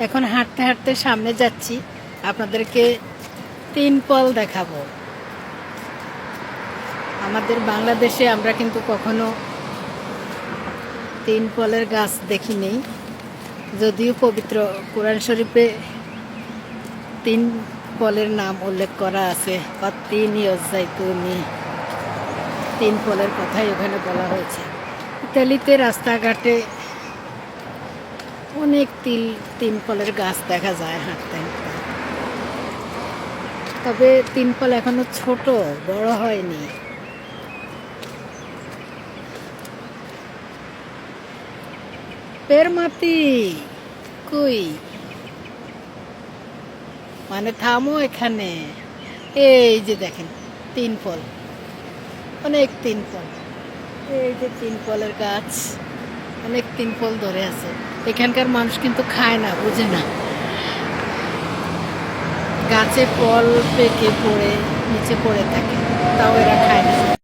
এখন হাঁটতে হাঁটতে সামনে যাচ্ছি, আপনাদেরকে 3 পল দেখাবো। আমাদের বাংলাদেশে আমরা কিন্তু কখনো 3 পলের গাছ দেখিনি, যদিও পবিত্র কোরআন শরীফে 3 পলের নাম উল্লেখ করা আছে, বা 3 ইয়জাইতুনি, 3 পলের কথাই ওখানে বলা হয়েছে। ইতালিতে রাস্তাঘাটে অনেক 3 পলের গাছ দেখা যায় হাঁটতে হাঁটতে। তবে 3 পল এখনো ছোট, বড় হয়নি। পেরমাতি কই, মানে থামো এখানে। এই যে দেখেন 3 পল, অনেক 3 পল। এই যে 3 পলের গাছ, অনেক 3 পল ধরে আছে। এখানকার মানুষ কিন্তু খায় না, বুঝে না। গাছে ফল পেকে পড়ে নিচে পড়ে থাকে, তাও এরা খায় না।